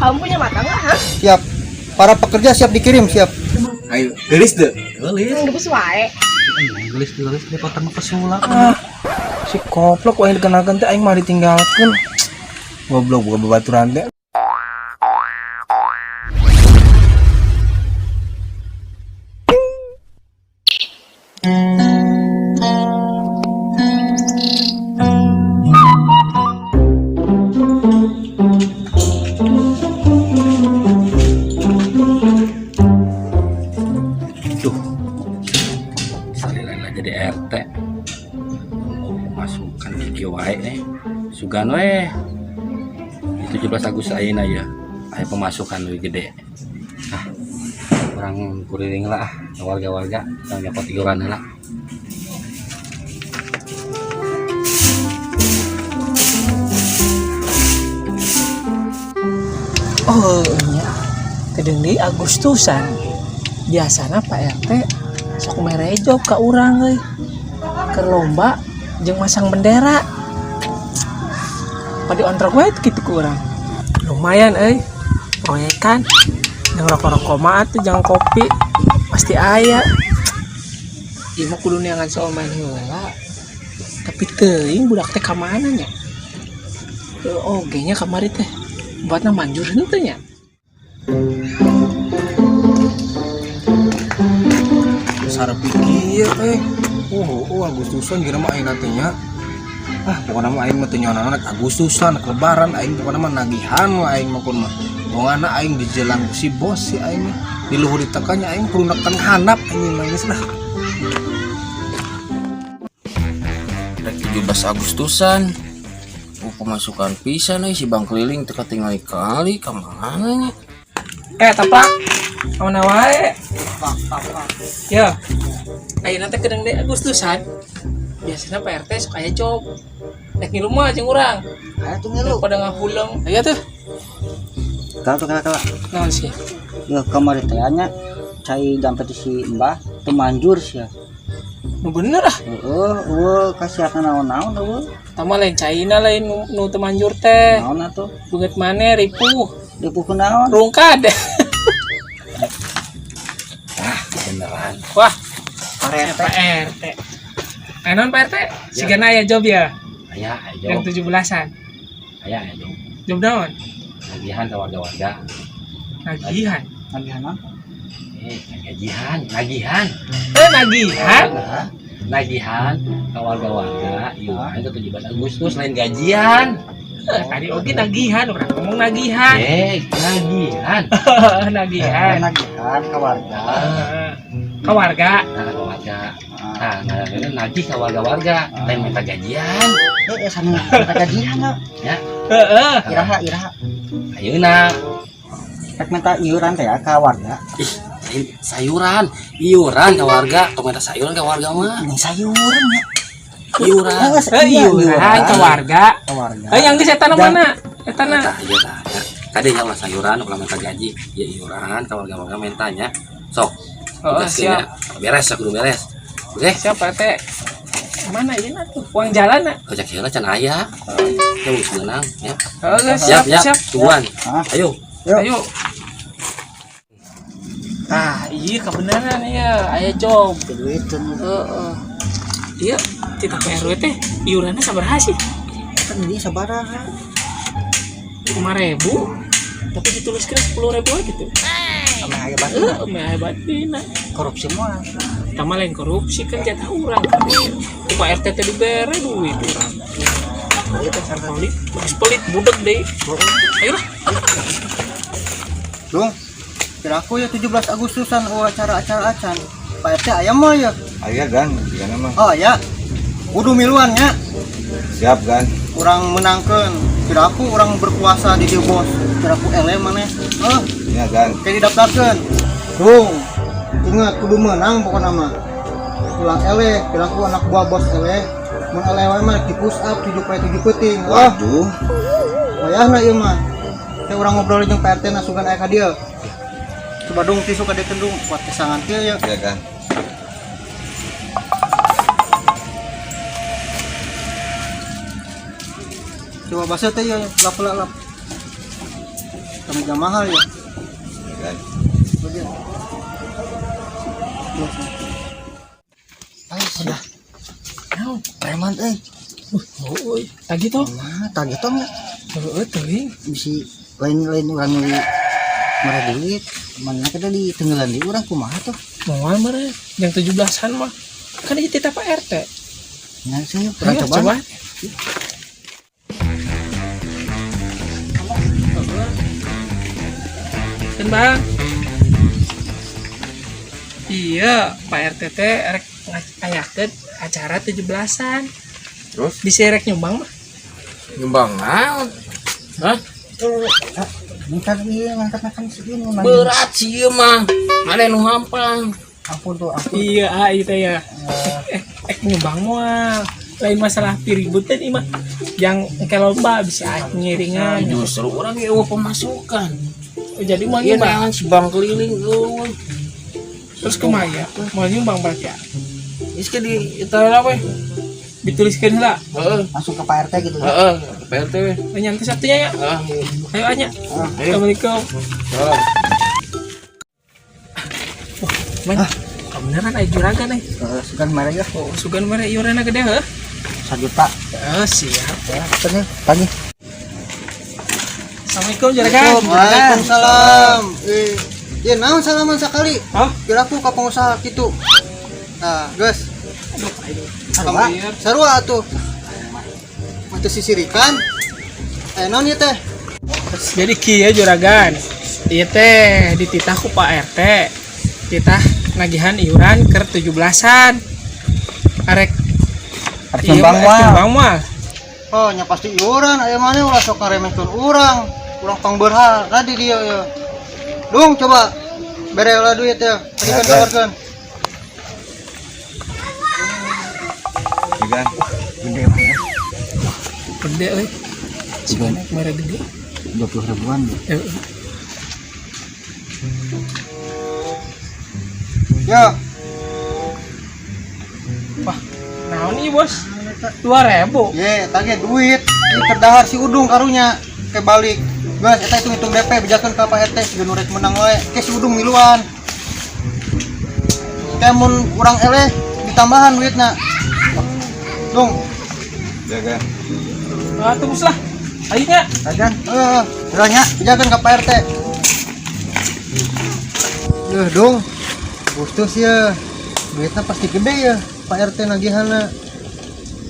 Kamu punya mata nggak? Hah? Siap. Para pekerja siap dikirim, siap. Ayo, gelis deh. Gelis. Ngebus wae. Gelis di kota mah kesulap. Si koplok wae dikenakeun teh aing mah ditinggalkeun. Goblok buka babaturan teh. Jadi RT masukkan gigi wae sugan we 17 Agustus ayeuna ya aya pemasukan lebih gede orang kuriring lah warga-warga yang dapat iuran lah Oh iya, kedeng di Agustusan biasana Pak RT sok merejob ka urang euy ke lomba jeung masang bendera pada ontrok wae kitu ku urang lumayan euy proyekan jeung rokok-rokok mah atuh jeung kopi pasti aya ieu mah kudu neangan soal main heula tapi teuing budak teh ka mana nya oge nya kamari teh buatna manjur henteu nya Sarep pikir Agustusan kira mah aing teh nya. Pokona mah aing mah teh nyaona Agustusan lebaran aing pokona mah nagihan mah aing mah kun mah. Pokona aing dijelang si bos si aing di luhur ditekannya aing kudu nekan handap anjing mah geus lah. 17 Agustusan pemasukan pisan si bang keliling teka tinggal kali ka mana nya tapak mana wae ya ayeuna teh kedeng deui Agustusan biasana Pak RT sok aya job nek ngilu mah jeung urang Aya tuh ngilu pada ngahuleng aya tuh Kala naon sih ya kamari teh nya cai jampet si Mbah teu manjur sia. nu bener ah Heueuh kasihatna naon-naon eueuh. tama lain caina lain nu teu manjur teh Naon atuh? beungeut maneh ripuh Dipukeun naon? rungkad beneran wah Pak RT non Pak RT sigana aya job ya aya yang 17-an aya job naon nagihan ka warga-warga nagihan Nagihan naon? nagihan nagihan ke warga-warga iuran ke 17 Agustus lain gajian tadi oke nagihan orang ngomong nagihan nagihan nagihan Nagihan ka warga. ke warga nah nagih ke warga-warga lain minta gajian Sanu minta gajian ya iraha. ayeuna Rek minta iuran teh ka warga. sayuran iuran ke warga tong minta sayuran ke warga mah Ini sayuran ya. iuran iuran ke warga Ka warga. yang di setan mana etana tadi yang sayuran kalau minta gaji ya iuran ke warga-warga mintanya sok siap beres aku beres oke siapa teh mana ini tuh uang jalan nak kocak heula can aya ya wis menang ya siap tuan ayo iya kebenaran ya aya job Duitun iya kita PRW teh iurannya sabaraha sih kan ini sabaraha? 5.000 tapi dituliskan 10.000 gitu Ame hebat dina korupsi mah. sama lain korupsi kan jatah urang Pak RT teh dibere duit urang itu pelit pelit budak deh ayo lah Dung. Kira aku ya 17 Agustusan acara-acara acan. Pak RT aya mah ya. Aya gan, gimana mah? Oh ya. Kudu miluan nya. Siap gan. Urang menangkeun. Kira aku urang berkuasa di dieu bos. Kira aku eleh maneh. Iya gan. Kayak didaftarkeun. Dung. Ingat kudu menang pokona mah. Ulang eleh, kira aku anak buah bos eleh. Mun eleh wae mah di push up 7 peuting. Waduh. Wayahna ieu mah. Teh urang ngobrol jeung Pak RT na sugan aya ka dieu. Coba dong tisu ka dieu dong buat kesangan kieu ya. Iya gan. Coba basuh teh ya lap. Tenaga mahal ya. Gan. Ay, sudah. Preman Oh, tadi toh. Nah, tadi tuh nya Teuing. bisi lain-lain orang nu merah duit. Mana kita di tenggelan di urang kumaha tuh. Moal meureun yang 17-an mah. Kan ieu titah Pak RT. Nah, saya pernah Ayo, coba. Kan Bang. Iya, Pak RT teh rek ngayakeun acara 17-an. Terus? Bisa rek nyumbang mah. Nyumbang naon? Hah? Bentar ieu ngangkat-ngangkat segini. Berat sih ieu mah. Ada nu hampang. Ampun tuh, ampun. Iya, itu ya. Nyumbang moal. Lain masalah piributan ini mah. Yang ke lomba bisa ngiringan. Justru orang eueuh pemasukan. Jadi mau Ieu nyumbang. naon si bang keliling eueuh. Terus kemaya? Mau nyumbang berarti ya? Geus ke di eta we. Dituliskan heula. Heeh. Langsung ke Pak RT gitu ya. Heeh, PRT we. Nyantai satunya ya. Heeh. Ayo Anya. Ayo. Assalamualaikum. Heeh. Man, beneran ayo juragan nih. Sugan merah ya. Oh, sugan mere iurana gede heuh. 1 juta. Siap. Ya, bener. Pagi. Assalamualaikum juragan. Waalaikumsalam. Ya naon salaman sekali. Hah? Kira aku ka pengusaha gitu. Nah, guys. Sarua. Sarua atuh. Mata sisirikan. Naon ieu teh? Jadi kieu juragan. Ieu teh dititah ku Pak RT. Titah nagihan iuran ke 17-an. Arek Nyumbang moal. Nyumbang moal. Oh, nya pasti iuran aya maneh ulah sok ngaremehkeun urang. Urang pangberhal tadi dia ya. Dung coba bere ulah duit ya. Tadi kan keluarkan. Gan. Gede mana? Gede euy. Sebanyak mere gede. 20 ribuan. Ya, Wah, naon ieu bos? 2.000. ye, tadi duit. Ini terdahar si Udung karunya ke balik. Guys, eta hitung-hitung DP bejakeun ka Pak RT siga nu rek menang wae. Ke si Udung miluan. Teh mun urang eleh ditambahan duitna. Dung, Ya gan. Tunggu lah. Ayo nya. kajan. Urangnya bejakeun ka Pak RT. Dung. Gustus ya. Duitnya pasti gede ya. Pak RT nagihanna.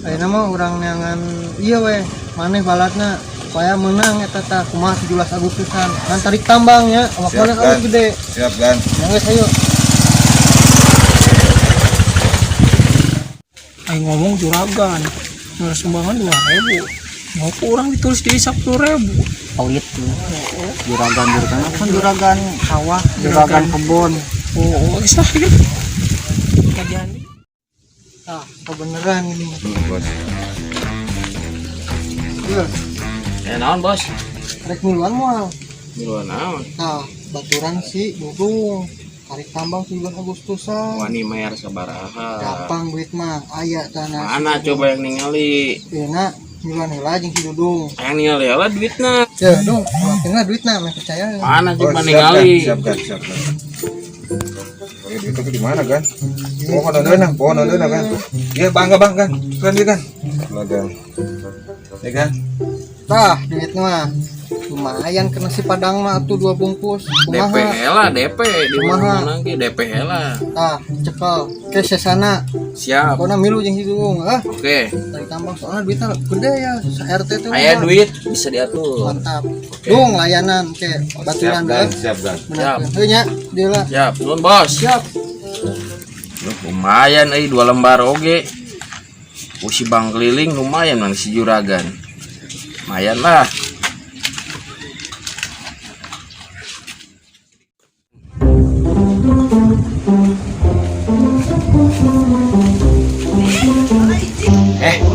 Ayeuna mah urang neangan ieu we. Maneh balatna supaya menang eta tah kumaha 17 Agustusan. Ngan tarik tambang ya. Awak Siap, mana Gan. awak gede. Siap gan. Yang geus ayo. Ayo ngomong juragan. Nah, sumbangan 2.000. Mau kurang ditulis di 10.000. Awit juragan kan juragan sawah, juragan kebun. Oh, bisa ya. Kajian. Ah, kebeneran ini. Bos. Iya, Naon bos? rek miluan moal. Miluan naon? Nah, baturan si Dudung. Tarik tambang 9 Agustusan. Wani mayar sabaraha. Gampang duit mah aya tanah. Mana coba yang ningali? Enak, miluan heula jeung si Dudung. Yang ningali lah duitna. Ya, dong, wakilnya duitna mah percaya. Mana Oh, coba siap, ningali? Gan. Siap gan. Siap gan. Oke, duit itu di mana gan? Pohon nondeuna gan. Iya bangga bang gan. Gan dia gan. Lah gan. Ya gan. Tah, duit mah lumayan kena si Padang mah atuh 2 bungkus. DP Kumaha? hela DP di Kumaha? mana lagi DP hela. Tah, cekel ke sesana. Siap. Pokona milu jeung si Dudung. Oke. Tarik tambang soalnya duitnya gede ya. Sa RT teh. Aya mah. duit bisa diatur. Mantap. Dung layanan ke Siap baturan gan. deh. Siap gan. Bener. Heuh nya, dia lah. Siap, nuhun bos. Siap. Lumayan 2 lembar oge. Usi bang keliling lumayan nang si juragan. Lumayan lah.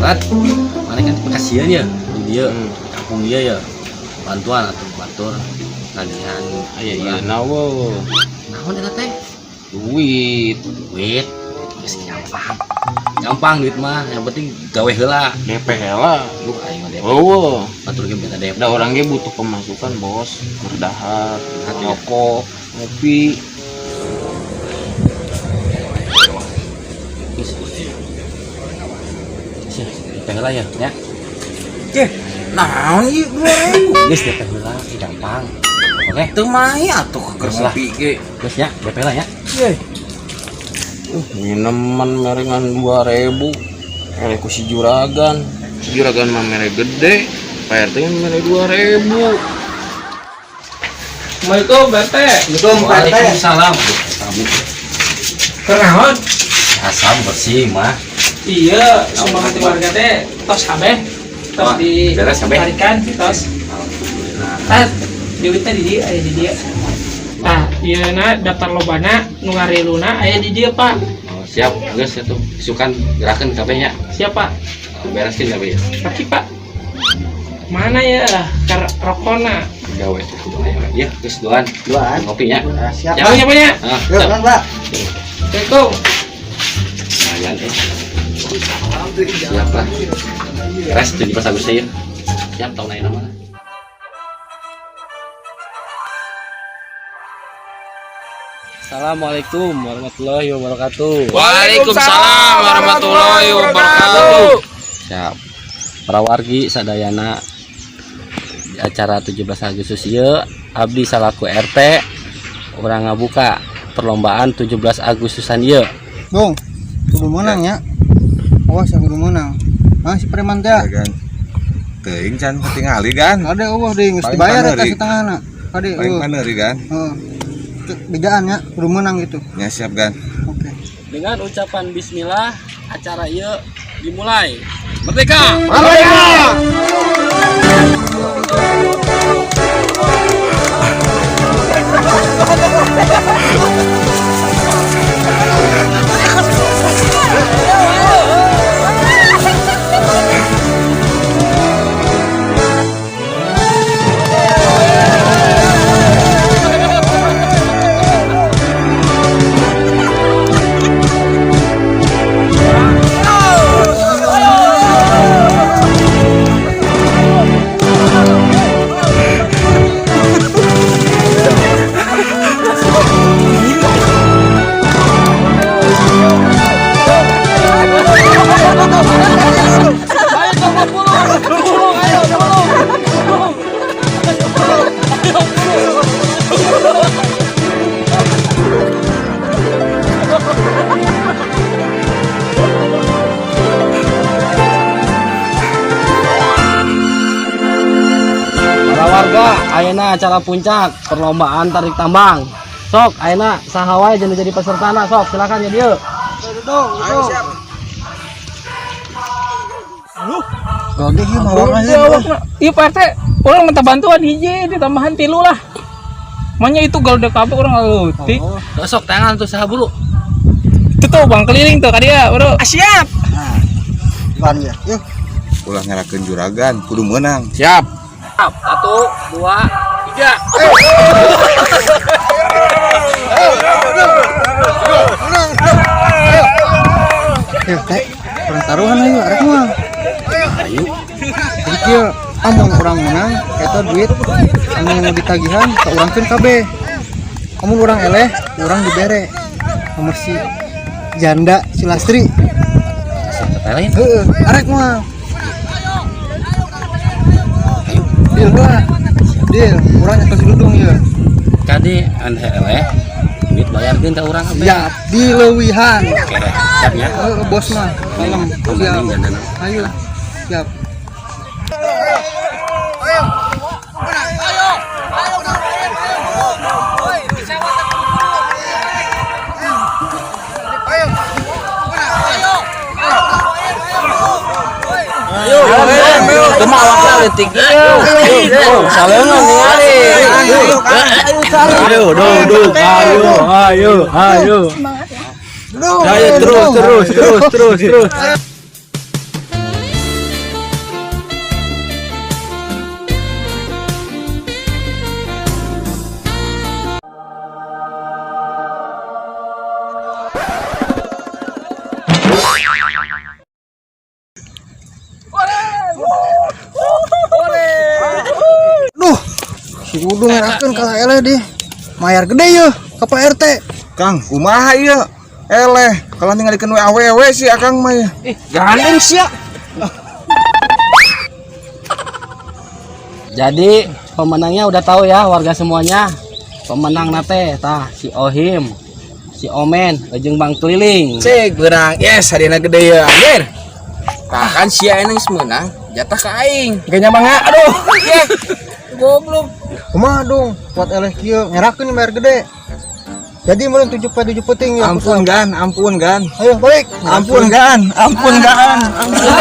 Rat, mana kan kasihan ya di dia kampung dia ya bantuan atau batur nagihan Iya nawo. naon eta teh Duit. duit geus gampang gampang duit mah, yang penting gawe heula. DP heula. Lu aing mah deh. Oh, Batur ge beta deh. ada orang ge butuh pemasukan bos, berdahar, Hati. rokok, ngopi. Sih, DP heula ya, ya. Nah, ieu 2000. Geus DP heula, gampang. Oke, Teu mahi atuh keur Geus lah. ngopi ge. geus ya, DP heula ya. Minuman merengan 2000. Mere ku si juragan. Juragan mah mere gede. Pak RT mah mere 2000. Assalamualaikum Pak RT. Waalaikumsalam. Kenaon? Asam bersih mah. Iya, sumbangan keluarga teh tos kabeh. Tos Wah, di beres kabeh. tarikan tos. Ah, duitnya di dia, aya di dia. Ah, ieu na daftar lobana nu ngariluna aya di dia, Pak. Oh, siap, geus atuh. Sukan gerakeun kabeh nya. Siapa? Bereskeun kabeh ya. Tapi Pak, mana ya rokona? Gawe teh kudu aya. Ya, geus duaan. Ngopinya. Siap. Ya. Yang punya? Ah, Yuk, siap. Bang, Pak. Assalamualaikum. Lumayan siap lah. Beres 17 Agustus ya. Siap tahun ayeuna mah. Assalamualaikum warahmatullahi wabarakatuh. Waalaikumsalam warahmatullahi wabarakatuh. Siap. Para wargi sadayana di acara 17 Agustus ieu abdi salaku RT urang ngabuka perlombaan 17 Agustusan ieu. Dong, kudu menang ya. Awas ya kudu menang. Ah, si preman teh. Kan. Teuing can tingali kan. Ada eueuh deui geus Paling dibayar eta paneurik. setengahna. Kade Paling paneuri kan. Heeh. Bedaan ya, kudu menang gitu. Ya siap kan. Oke. Dengan ucapan bismillah acara ieu dimulai. Merdeka! Para warga, ayeuna acara puncak perlombaan tarik tambang. Sok, ayeuna saha wae jangan jadi pesertana, sok silakan ya dieu. Gede ieu mah warnanya. Iya Pak RT, orang minta bantuan hiji ditambahan 3 lah. Makanya itu kalau udah kabeh orang ngaleutik. Sok tangan tuh saha bulu. Itu tuh bang keliling tuh kadia, bro. Siap. Ban ya. Yuk. Ulah ngarakeun juragan, kudu menang. Siap. 1, 2, 3. Yuk, teh. Orang taruhan ayo arek mah. Ayo. Jadi kieu amun orang menang eta duit anu ditagihan ka urangkeun kabeh. Amun urang eleh, urang dibere. Nomor si janda si Lastri. Lain. Heeh, arek mah. Deal lah. Deal, urang nyetos dudung ya. Kade ande eleh duit bayarkeun ka urang kabeh. Siap, di leuwihan. Oke, siap ya. Bos mah. Kalem. Siap. Pembanding jandana. Ayo. Siap. Teu mah awakna leutik ieu. Saleungan ningali. Ayo. Ayo terus. kudu ngerakeun ka eleh deh. Mayar gede ya ka Pak RT. Kang, kumaha ieu? Eleh, kalau tinggalikeun awewe sih akang mah ya. Gandeng sia. Jadi pemenangnya udah tahu ya warga semuanya. Pemenang nate tah si Ohim, si Omen, jeung Bang Keliling. Cek berang. Yes, hadina gede ya. Anjir. Tahan sia eneng menang, jatah ka aing. Gak nyamanga. Aduh. Goblok. Kumaha dong buat eleh kieu ngerakeun mayar gede. Jadi mulai 7 peting ya. Ampun gan, ampun gan. Ayo balik. Ampun gan, ampun gan. Ampun.